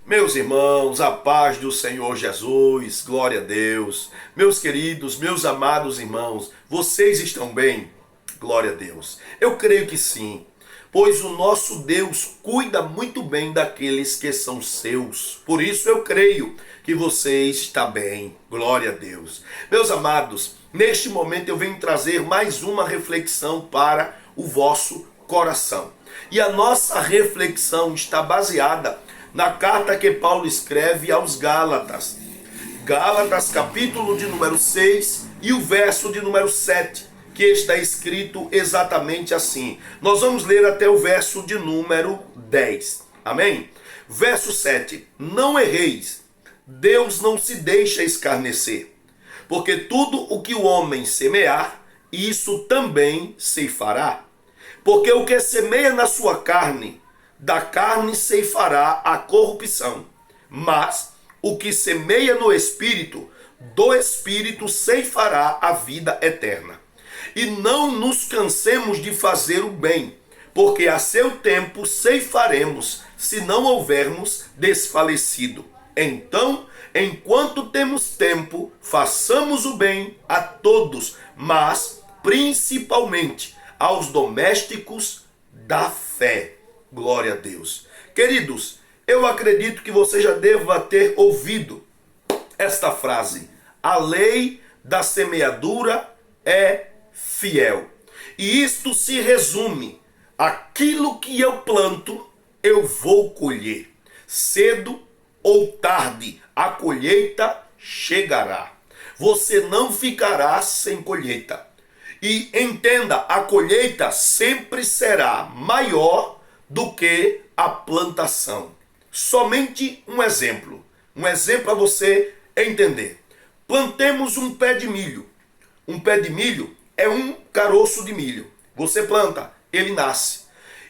Meus irmãos, a paz do Senhor Jesus, glória a Deus. Meus queridos, meus amados irmãos, vocês estão bem? Glória a Deus. Eu creio que sim, pois o nosso Deus cuida muito bem daqueles que são seus. Por isso eu creio que você está bem. Glória a Deus. Meus amados, neste momento eu venho trazer mais uma reflexão para o vosso coração. E a nossa reflexão está baseada na carta que Paulo escreve aos Gálatas. Gálatas, capítulo de número 6 e o verso de número 7, que está escrito exatamente assim. Nós vamos ler até o verso de número 10. Amém? Verso 7. Não erreis, Deus não se deixa escarnecer, porque tudo o que o homem semear, isso também ceifará. Porque o que semeia na sua carne, da carne ceifará a corrupção, mas o que semeia no Espírito, do Espírito ceifará a vida eterna. E não nos cansemos de fazer o bem, porque a seu tempo ceifaremos, se não houvermos desfalecido. Então, enquanto temos tempo, façamos o bem a todos, mas principalmente aos domésticos da fé. Glória a Deus. Queridos, eu acredito que você já deva ter ouvido esta frase: a lei da semeadura é fiel. E isto se resume: aquilo que eu planto, eu vou colher. Cedo ou tarde, a colheita chegará. Você não ficará sem colheita. E entenda, a colheita sempre será maior do que a plantação. Somente um exemplo para você entender. Plantemos um pé de milho. Um pé de milho é um caroço de milho. Você planta, ele nasce.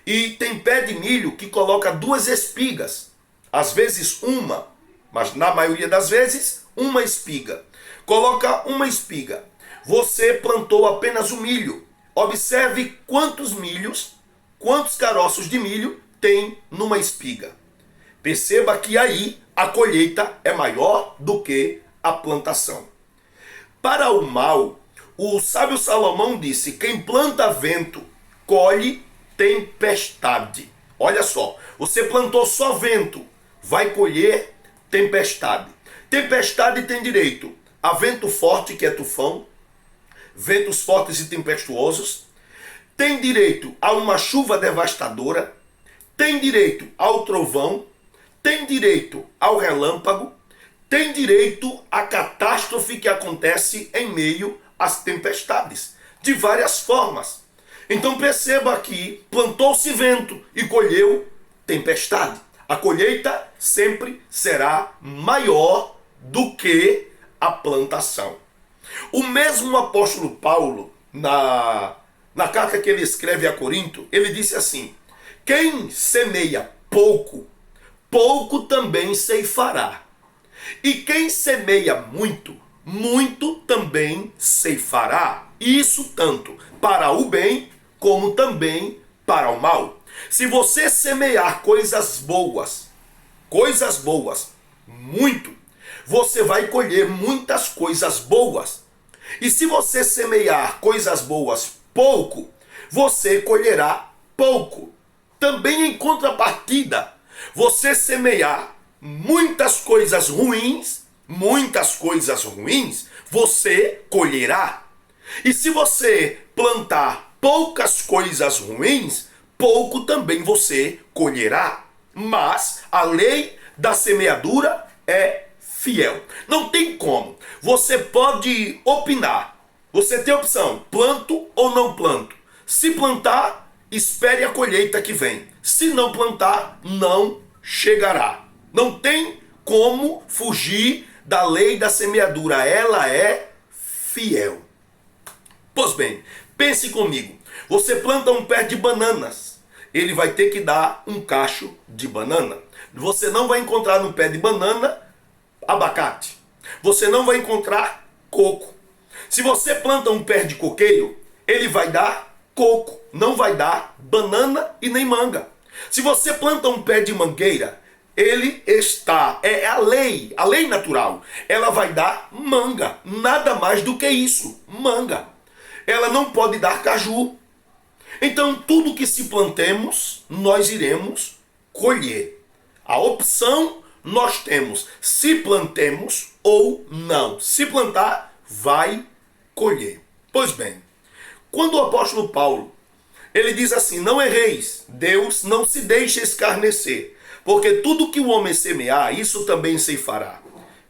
E tem pé de milho que coloca duas espigas. Às vezes uma, mas na maioria das vezes uma espiga. Coloca uma espiga. Você plantou apenas o milho. Observe quantos caroços de milho tem numa espiga. Perceba que aí a colheita é maior do que a plantação. Para o mal, o sábio Salomão disse: quem planta vento, colhe tempestade. Olha só, você plantou só vento, vai colher tempestade. Tempestade tem direito a vento forte, que é tufão, ventos fortes e tempestuosos, tem direito a uma chuva devastadora, tem direito ao trovão, tem direito ao relâmpago, tem direito à catástrofe que acontece em meio às tempestades, de várias formas. Então perceba aqui, plantou-se vento e colheu tempestade. A colheita sempre será maior do que a plantação. O mesmo apóstolo Paulo, na carta que ele escreve a Corinto, ele disse assim: quem semeia pouco, pouco também ceifará. E quem semeia muito, muito também ceifará. Isso tanto para o bem, como também para o mal. Se você semear coisas boas, muito, você vai colher muitas coisas boas. E se você semear coisas boas pouco, você colherá pouco. Também em contrapartida, você semear muitas coisas ruins, você colherá. E se você plantar poucas coisas ruins, pouco também você colherá. Mas a lei da semeadura é fiel. Não tem como. Você pode opinar. Você tem opção, planto ou não planto. Se plantar, espere a colheita que vem. Se não plantar, não chegará. Não tem como fugir da lei da semeadura. Ela é fiel. Pois bem, pense comigo. Você planta um pé de bananas. Ele vai ter que dar um cacho de banana. Você não vai encontrar no pé de banana abacate. Você não vai encontrar coco. Se você planta um pé de coqueiro, ele vai dar coco, não vai dar banana e nem manga. Se você planta um pé de mangueira, ele está, é a lei natural. Ela vai dar manga, nada mais do que isso, manga. Ela não pode dar caju. Então, tudo que se plantemos, nós iremos colher. A opção nós temos, se plantemos ou não. Se plantar, vai colher. Pois bem, quando o apóstolo Paulo, ele diz assim, não erreis, Deus não se deixa escarnecer, porque tudo que o homem semear, isso também ceifará.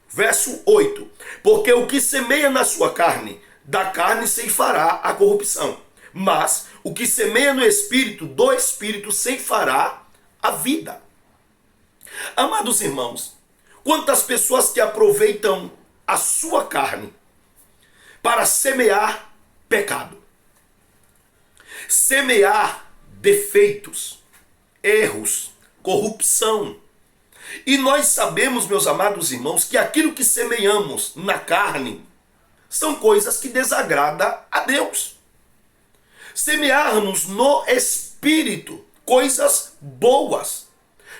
Verso 8, porque o que semeia na sua carne, da carne ceifará a corrupção. Mas o que semeia no Espírito, do Espírito ceifará a vida. Amados irmãos, quantas pessoas que aproveitam a sua carne para semear pecado, semear defeitos, erros, corrupção. E nós sabemos, meus amados irmãos, que aquilo que semeamos na carne são coisas que desagradam a Deus. Semearmos no Espírito coisas boas,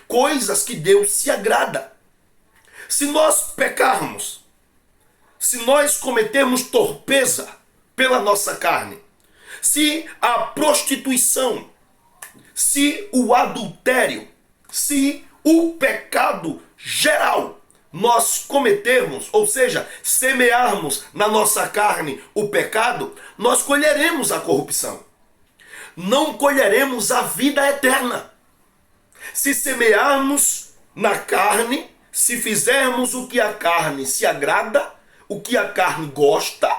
coisas que Deus se agrada. Se nós pecarmos, se nós cometermos torpeza pela nossa carne, se a prostituição, se o adultério, se o pecado geral nós cometermos, ou seja, semearmos na nossa carne o pecado, nós colheremos a corrupção. Não colheremos a vida eterna. Se semearmos na carne, se fizermos o que a carne se agrada, o que a carne gosta,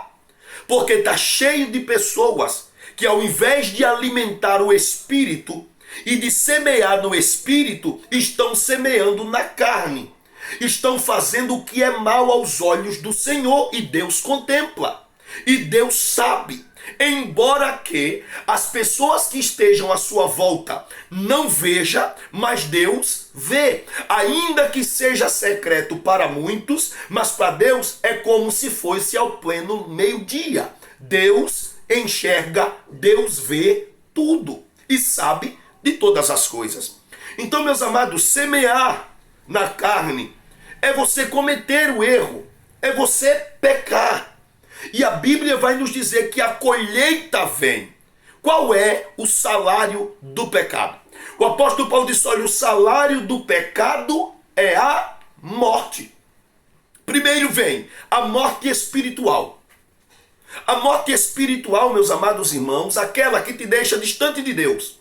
porque está cheio de pessoas que ao invés de alimentar o espírito e de semear no espírito, estão semeando na carne. Estão fazendo o que é mal aos olhos do Senhor e Deus contempla. E Deus sabe. Embora que as pessoas que estejam à sua volta não vejam, mas Deus vê. Ainda que seja secreto para muitos, mas para Deus é como se fosse ao pleno meio-dia. Deus enxerga, Deus vê tudo e sabe de todas as coisas. Então, meus amados, semear na carne é você cometer o erro, é você pecar. E a Bíblia vai nos dizer que a colheita vem. Qual é o salário do pecado? O apóstolo Paulo disse, olha, o salário do pecado é a morte. Primeiro vem a morte espiritual. A morte espiritual, meus amados irmãos, aquela que te deixa distante de Deus.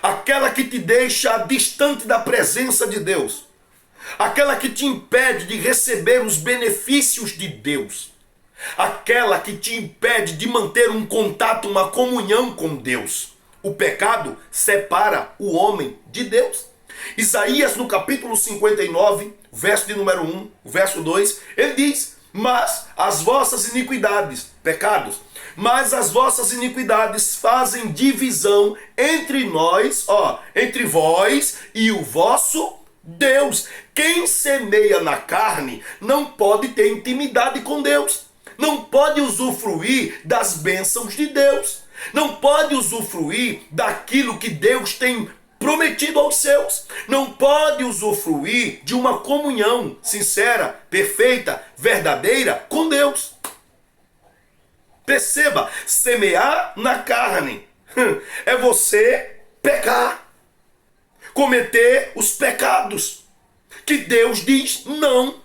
Aquela que te deixa distante da presença de Deus. Aquela que te impede de receber os benefícios de Deus. Aquela que te impede de manter um contato, uma comunhão com Deus. O pecado separa o homem de Deus. Isaías, no capítulo 59, verso de número 1, verso 2, ele diz, mas as vossas iniquidades, pecados, mas as vossas iniquidades fazem divisão entre nós, entre vós e o vosso Deus. Quem semeia na carne não pode ter intimidade com Deus. Não pode usufruir das bênçãos de Deus. Não pode usufruir daquilo que Deus tem prometido aos seus. Não pode usufruir de uma comunhão sincera, perfeita, verdadeira com Deus. Perceba, semear na carne é você pecar, cometer os pecados que Deus diz não.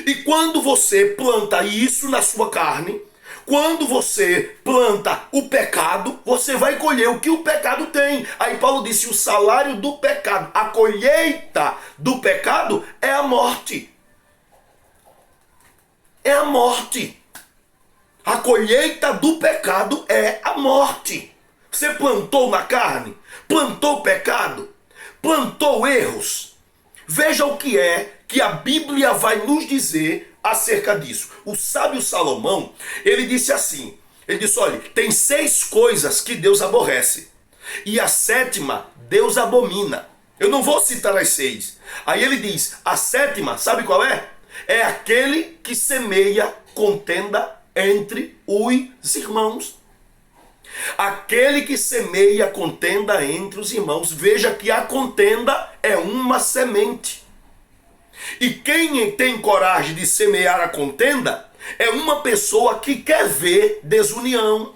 E quando você planta isso na sua carne, quando você planta o pecado, você vai colher o que o pecado tem. Aí Paulo disse, o salário do pecado, a colheita do pecado é a morte. É a morte. A colheita do pecado é a morte. Você plantou na carne, plantou pecado, plantou erros. Veja o que é que a Bíblia vai nos dizer acerca disso. O sábio Salomão, ele disse assim, ele disse, olha, tem 6 coisas que Deus aborrece, e a 7ª Deus abomina. Eu não vou citar as 6. Aí ele diz, a 7ª, sabe qual é? É aquele que semeia contenda entre os irmãos. Aquele que semeia contenda entre os irmãos. Veja que a contenda é uma semente. E quem tem coragem de semear a contenda é uma pessoa que quer ver desunião,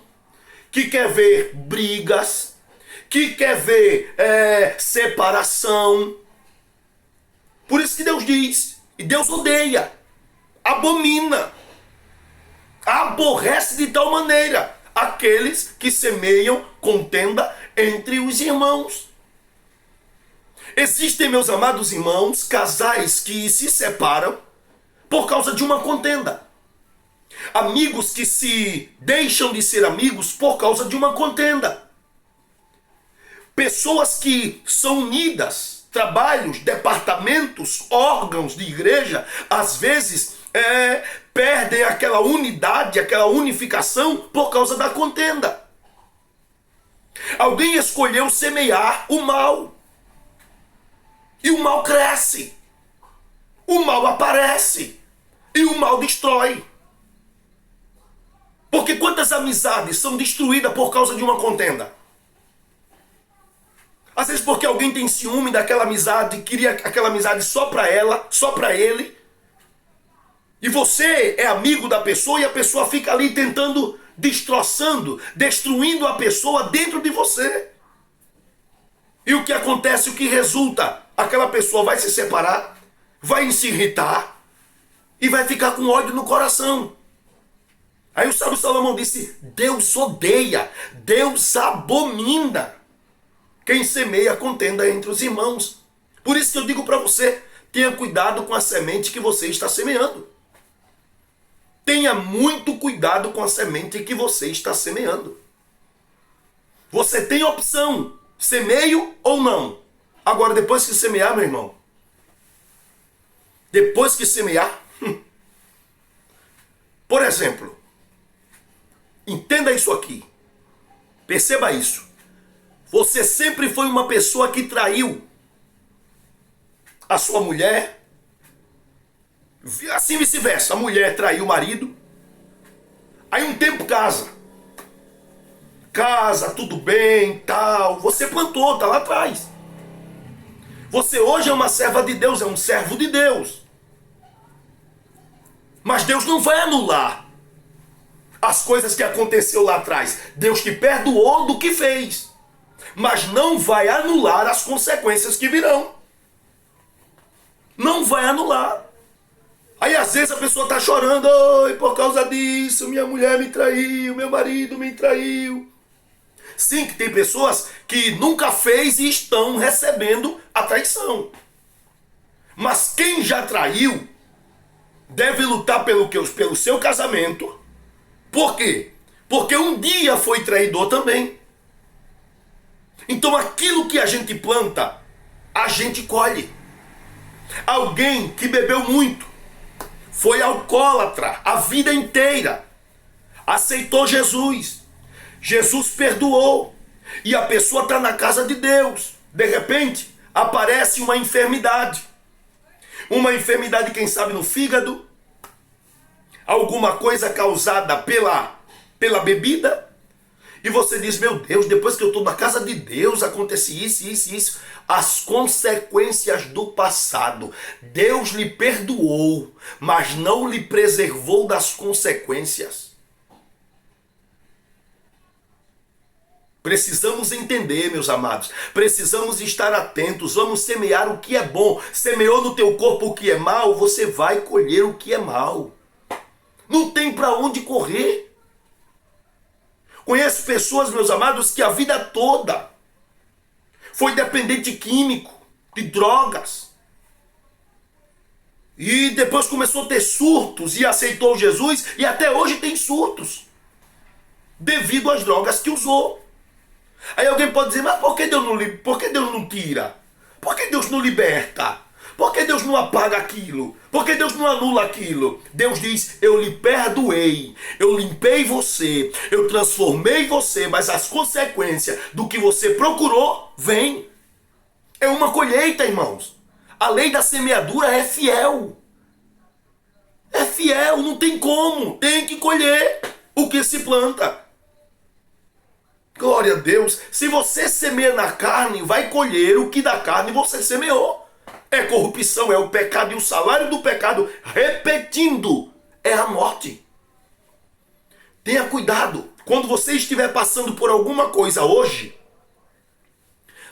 que quer ver brigas, que quer ver separação. Por isso que Deus diz, e Deus odeia, abomina, aborrece de tal maneira aqueles que semeiam contenda entre os irmãos. Existem, meus amados irmãos, casais que se separam por causa de uma contenda. Amigos que se deixam de ser amigos por causa de uma contenda. Pessoas que são unidas, trabalhos, departamentos, órgãos de igreja, às vezes perdem aquela unidade, aquela unificação por causa da contenda. Alguém escolheu semear o mal. E o mal cresce. O mal aparece. E o mal destrói. Porque quantas amizades são destruídas por causa de uma contenda? Às vezes porque alguém tem ciúme daquela amizade, queria aquela amizade só para ela, só para ele. E você é amigo da pessoa e a pessoa fica ali tentando, destroçando, destruindo a pessoa dentro de você. E o que acontece, o que resulta? Aquela pessoa vai se separar, vai se irritar e vai ficar com ódio no coração. Aí o sábio Salomão disse, Deus odeia, Deus abomina quem semeia contenda entre os irmãos. Por isso que eu digo para você, tenha cuidado com a semente que você está semeando. Tenha muito cuidado com a semente que você está semeando. Você tem opção, semeio ou não. Agora, depois que semear, meu irmão, depois que semear, por exemplo, entenda isso aqui, perceba isso. Você sempre foi uma pessoa que traiu a sua mulher, assim vice-versa, a mulher traiu o marido, aí um tempo casa, tudo bem, tal, você plantou, tá lá atrás. Você hoje é uma serva de Deus, é um servo de Deus. Mas Deus não vai anular as coisas que aconteceu lá atrás. Deus te perdoou do que fez, mas não vai anular as consequências que virão. Não vai anular. Aí às vezes a pessoa está chorando, oi, por causa disso, minha mulher me traiu, meu marido me traiu. Sim, que tem pessoas que nunca fez e estão recebendo a traição. Mas quem já traiu deve lutar pelo seu casamento. Por quê? Porque um dia foi traidor também. Então aquilo que a gente planta, a gente colhe. Alguém que bebeu muito, foi alcoólatra a vida inteira, aceitou Jesus. Jesus perdoou e a pessoa está na casa de Deus. De repente, aparece uma enfermidade. Uma enfermidade, quem sabe, no fígado. Alguma coisa causada pela bebida. E você diz, meu Deus, depois que eu estou na casa de Deus, acontece isso, isso, isso. As consequências do passado. Deus lhe perdoou, mas não lhe preservou das consequências. Precisamos entender, meus amados. Precisamos estar atentos. Vamos semear o que é bom. Semeou no teu corpo o que é mal, você vai colher o que é mal. Não tem para onde correr. Conheço pessoas, meus amados, que a vida toda foi dependente químico, de drogas. E depois começou a ter surtos e aceitou Jesus e até hoje tem surtos devido às drogas que usou. Aí alguém pode dizer, mas por que Deus não tira? Por que Deus não liberta? Por que Deus não apaga aquilo? Por que Deus não anula aquilo? Deus diz, eu lhe perdoei, eu limpei você, eu transformei você, mas as consequências do que você procurou, vem. É uma colheita, irmãos. A lei da semeadura é fiel. É fiel, não tem como, tem que colher o que se planta. Glória a Deus. Se você semeia na carne, vai colher o que da carne você semeou. É corrupção, é o pecado, e o salário do pecado, repetindo, é a morte. Tenha cuidado. Quando você estiver passando por alguma coisa hoje,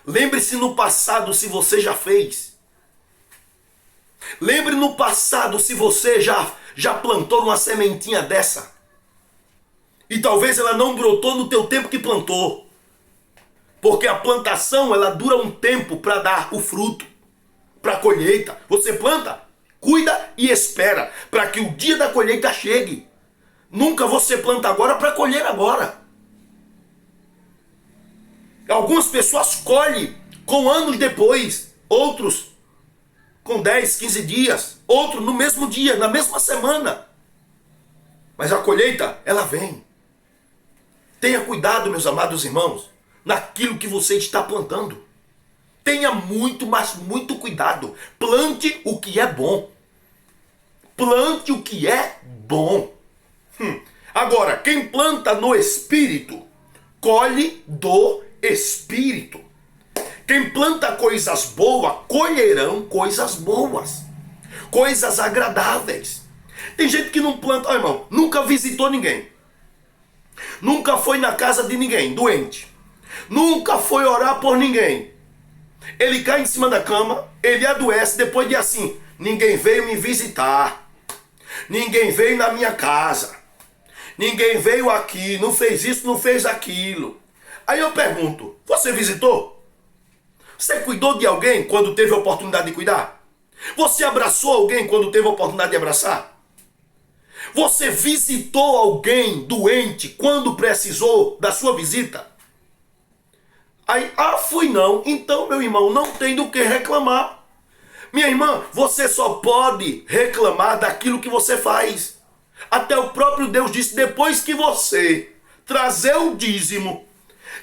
lembre-se no passado se você já fez. Lembre no passado se você já plantou uma sementinha dessa. E talvez ela não brotou no teu tempo que plantou. Porque a plantação, ela dura um tempo para dar o fruto, para a colheita. Você planta, cuida e espera para que o dia da colheita chegue. Nunca você planta agora para colher agora. Algumas pessoas colhem com anos depois, outros com 10, 15 dias, outros no mesmo dia, na mesma semana. Mas a colheita, ela vem. Tenha cuidado, meus amados irmãos, naquilo que você está plantando. Tenha muito, mas muito cuidado. Plante o que é bom. Plante o que é bom. Agora, quem planta no Espírito, colhe do Espírito. Quem planta coisas boas, colherão coisas boas. Coisas agradáveis. Tem gente que não planta, ó, irmão, nunca visitou ninguém. Nunca foi na casa de ninguém, doente. Nunca foi orar por ninguém. Ele cai em cima da cama, ele adoece, depois de assim, ninguém veio me visitar. Ninguém veio na minha casa. Ninguém veio aqui, não fez isso, não fez aquilo. Aí eu pergunto, você visitou? Você cuidou de alguém quando teve a oportunidade de cuidar? Você abraçou alguém quando teve a oportunidade de abraçar? Você visitou alguém doente quando precisou da sua visita? Aí, fui não. Então, meu irmão, não tem do que reclamar. Minha irmã, você só pode reclamar daquilo que você faz. Até o próprio Deus disse, depois que você trazer o dízimo,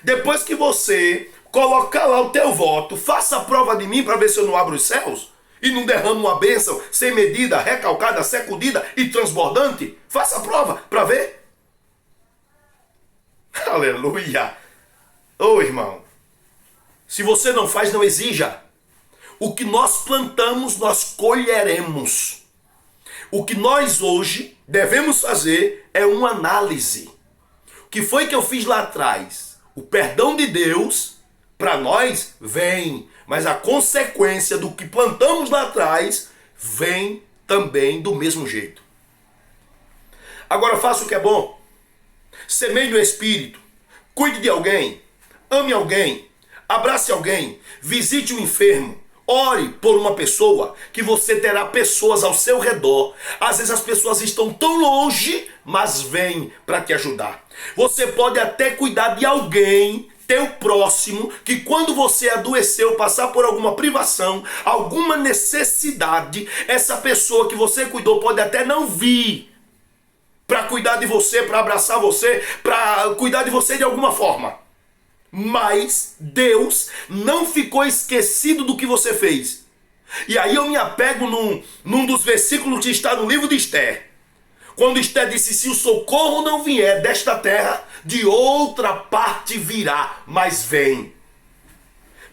depois que você colocar lá o teu voto, faça a prova de mim para ver se eu não abro os céus e não derramo uma bênção sem medida, recalcada, sacudida e transbordante. Faça a prova para ver. Aleluia. Ô irmão, se você não faz, não exija. O que nós plantamos, nós colheremos. O que nós hoje devemos fazer é uma análise. O que foi que eu fiz lá atrás? O perdão de Deus, para nós, vem. Mas a consequência do que plantamos lá atrás, vem também do mesmo jeito. Agora faça o que é bom. Semeie no Espírito. Cuide de alguém. Ame alguém. Abrace alguém. Visite um enfermo. Ore por uma pessoa, que você terá pessoas ao seu redor. Às vezes as pessoas estão tão longe, mas vêm para te ajudar. Você pode até cuidar de alguém, teu próximo, que quando você adoeceu, passar por alguma privação, alguma necessidade, essa pessoa que você cuidou pode até não vir para cuidar de você, para abraçar você, para cuidar de você de alguma forma. Mas Deus não ficou esquecido do que você fez. E aí eu me apego num dos versículos que está no livro de Esther. Quando Esther disse, se o socorro não vier desta terra, de outra parte virá, mas vem.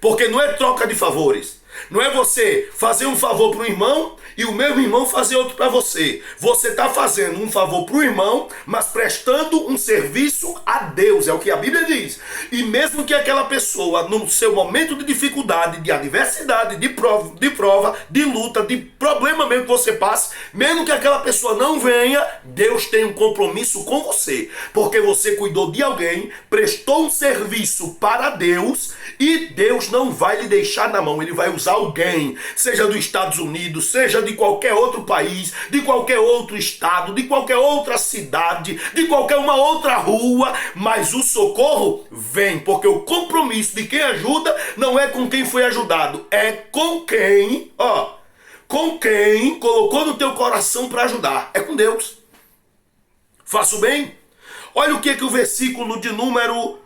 Porque não é troca de favores. Não é você fazer um favor para o irmão e o mesmo irmão fazer outro para você. Você está fazendo um favor para o irmão, mas prestando um serviço a Deus. É o que a Bíblia diz. E mesmo que aquela pessoa, no seu momento de dificuldade, de adversidade, de prova, de luta, de problema mesmo que você passe, mesmo que aquela pessoa não venha, Deus tem um compromisso com você. Porque você cuidou de alguém, prestou um serviço para Deus e Deus não vai lhe deixar na mão. Ele vai usar alguém, seja dos Estados Unidos, seja de qualquer outro país, de qualquer outro estado, de qualquer outra cidade, de qualquer uma outra rua, mas o socorro vem, porque o compromisso de quem ajuda não é com quem foi ajudado, é com quem, com quem colocou no teu coração para ajudar, é com Deus. Faça o bem. Olha o que o versículo de número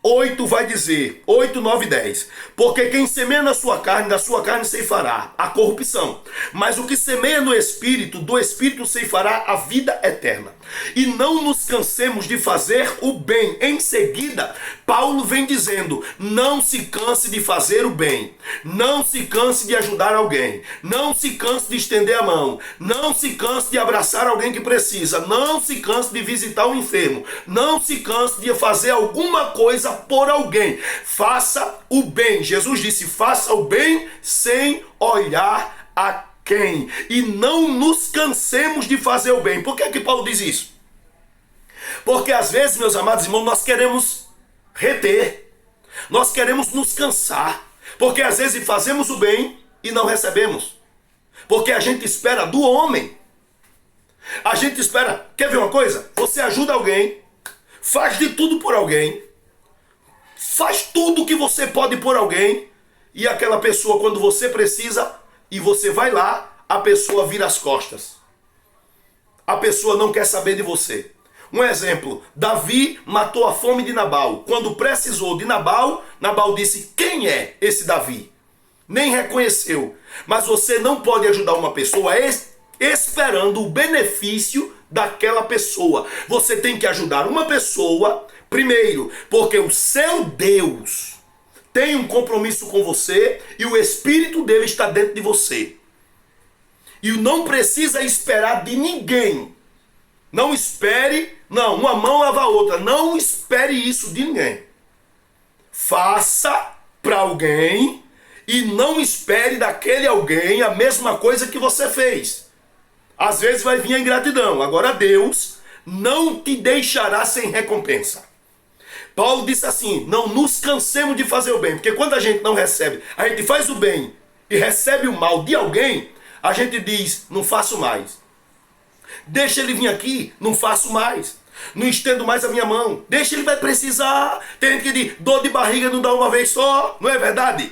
8 vai dizer, 8, 9 e 10. Porque quem semeia na sua carne, da sua carne ceifará a corrupção. Mas o que semeia no Espírito, do Espírito ceifará a vida eterna. E não nos cansemos de fazer o bem. Em seguida, Paulo vem dizendo, não se canse de fazer o bem. Não se canse de ajudar alguém. Não se canse de estender a mão. Não se canse de abraçar alguém que precisa. Não se canse de visitar um enfermo. Não se canse de fazer alguma coisa por alguém. Faça o bem. Jesus disse, faça o bem sem olhar a quem. E não nos cansemos de fazer o bem. Por que Paulo diz isso? Porque às vezes, meus amados irmãos, nós queremos reter. Nós queremos nos cansar. Porque às vezes fazemos o bem e não recebemos. Porque a gente espera do homem. A gente espera, quer ver uma coisa? Você ajuda alguém, faz de tudo por alguém, faz tudo que você pode por alguém, e aquela pessoa, quando você precisa, e você vai lá, a pessoa vira as costas. A pessoa não quer saber de você. Um exemplo, Davi matou a fome de Nabal. Quando precisou de Nabal, Nabal disse, quem é esse Davi? Nem reconheceu. Mas você não pode ajudar uma pessoa esperando o benefício daquela pessoa. Você tem que ajudar uma pessoa, primeiro, porque o seu Deus tem um compromisso com você e o Espírito dele está dentro de você. E não precisa esperar de ninguém. Não espere, não, uma mão lava a outra. Não espere isso de ninguém. Faça para alguém e não espere daquele alguém a mesma coisa que você fez. Às vezes vai vir a ingratidão. Agora Deus não te deixará sem recompensa. Paulo disse assim, não nos cansemos de fazer o bem. Porque quando a gente não recebe, a gente faz o bem e recebe o mal de alguém, a gente diz, não faço mais. Deixa ele vir aqui, não faço mais. Não estendo mais a minha mão. Deixa, ele vai precisar. Tem gente que diz, dor de barriga não dá uma vez só. Não é verdade?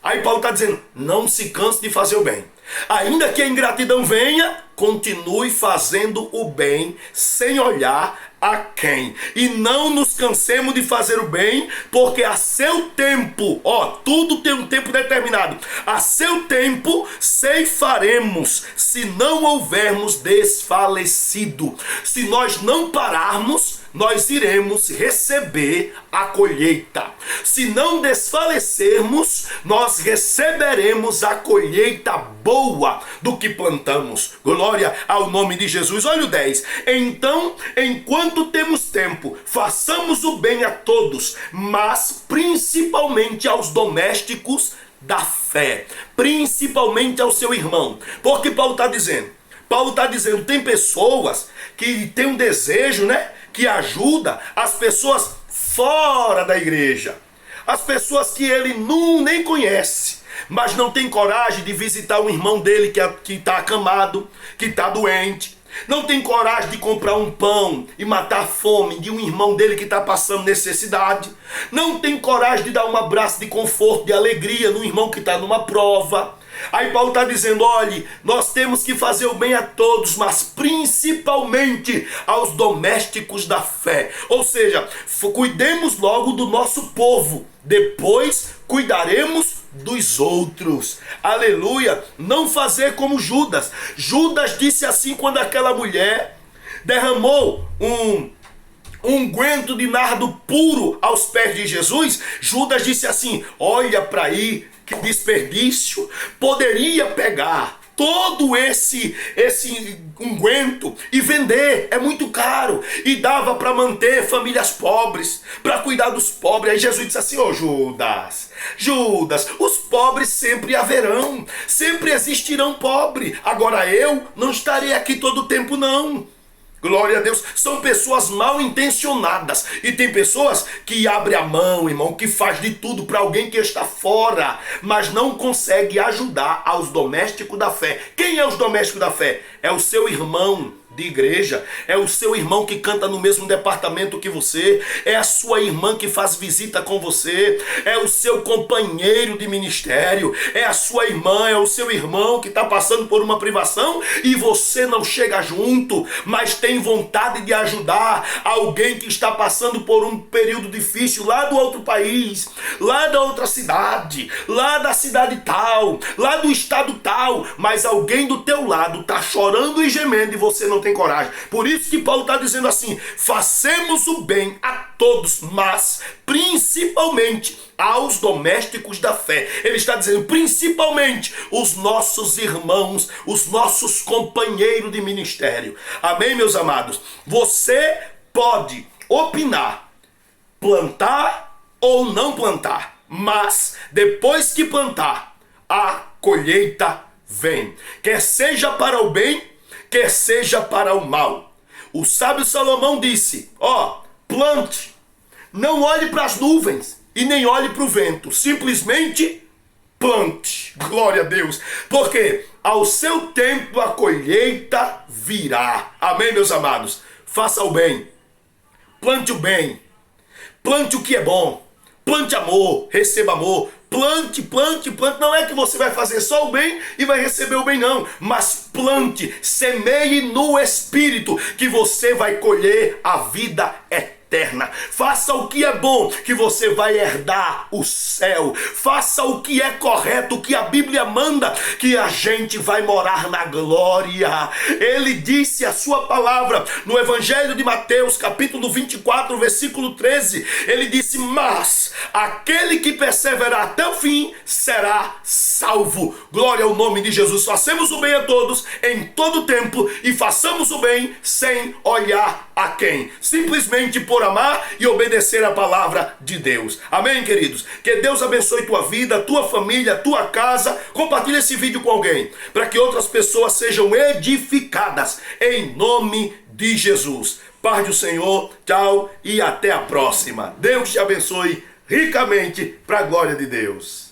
Aí Paulo está dizendo, não se canse de fazer o bem. Ainda que a ingratidão venha, continue fazendo o bem sem olhar a quem. E não nos cansemos de fazer o bem, porque a seu tempo, tudo tem um tempo determinado. A seu tempo ceifaremos, se não houvermos desfalecido. Se nós não pararmos, nós iremos receber a colheita. Se não desfalecermos, nós receberemos a colheita boa do que plantamos. Glória ao nome de Jesus. Olha o 10. Então, enquanto temos tempo, façamos o bem a todos, mas principalmente aos domésticos da fé. Principalmente ao seu irmão. Porque Paulo está dizendo? Paulo está dizendo, tem pessoas que têm um desejo, que ajuda as pessoas fora da igreja. As pessoas que ele nem conhece, mas não tem coragem de visitar um irmão dele que está acamado, que está doente. Não tem coragem de comprar um pão e matar a fome de um irmão dele que está passando necessidade. Não tem coragem de dar um abraço de conforto, de alegria no irmão que está numa prova. Aí Paulo está dizendo, olhe, nós temos que fazer o bem a todos, mas principalmente aos domésticos da fé. Ou seja, cuidemos logo do nosso povo, depois cuidaremos dos outros. Aleluia! Não fazer como Judas. Judas disse assim quando aquela mulher derramou um unguento de nardo puro aos pés de Jesus. Judas disse assim, olha para aí, que desperdício, poderia pegar todo esse unguento e vender, é muito caro, e dava para manter famílias pobres, para cuidar dos pobres. Aí Jesus disse assim, Judas, os pobres sempre haverão, sempre existirão pobres, agora eu não estarei aqui todo o tempo não. Glória a Deus. São pessoas mal intencionadas. E tem pessoas que abrem a mão, irmão, que faz de tudo para alguém que está fora, mas não consegue ajudar aos domésticos da fé. Quem é os domésticos da fé? É o seu irmão de igreja, é o seu irmão que canta no mesmo departamento que você, é a sua irmã que faz visita com você, é o seu companheiro de ministério, é a sua irmã, é o seu irmão que está passando por uma privação e você não chega junto, mas tem vontade de ajudar alguém que está passando por um período difícil lá do outro país, lá da outra cidade, lá da cidade tal, lá do estado tal, mas alguém do teu lado está chorando e gemendo e você não tem coragem. Por isso que Paulo está dizendo assim: façamos o bem a todos, mas principalmente aos domésticos da fé. Ele está dizendo principalmente os nossos irmãos, os nossos companheiros de ministério. Amém, meus amados? Você pode opinar, plantar ou não plantar, mas depois que plantar, a colheita vem, quer seja para o bem, quer seja para o mal. O sábio Salomão disse: plante, não olhe para as nuvens e nem olhe para o vento, simplesmente plante. Glória a Deus, porque ao seu tempo a colheita virá. Amém, meus amados? Faça o bem, plante o bem, plante o que é bom, plante amor, receba amor. Plante, plante, plante. Não é que você vai fazer só o bem e vai receber o bem, não. Mas plante, semeie no Espírito, que você vai colher a vida eterna. Faça o que é bom, que você vai herdar o céu. Faça o que é correto, o que a Bíblia manda, que a gente vai morar na glória. Ele disse a sua palavra no Evangelho de Mateus, capítulo 24, versículo 13. Ele disse: mas aquele que perseverar até o fim será salvo. Glória ao nome de Jesus. Façamos o bem a todos em todo tempo e façamos o bem sem olhar a quem. Simplesmente por amar e obedecer a palavra de Deus. Amém, queridos? Que Deus abençoe tua vida, tua família, tua casa. Compartilhe esse vídeo com alguém, para que outras pessoas sejam edificadas em nome de Jesus. Paz do Senhor, tchau e até a próxima. Deus te abençoe ricamente para a glória de Deus.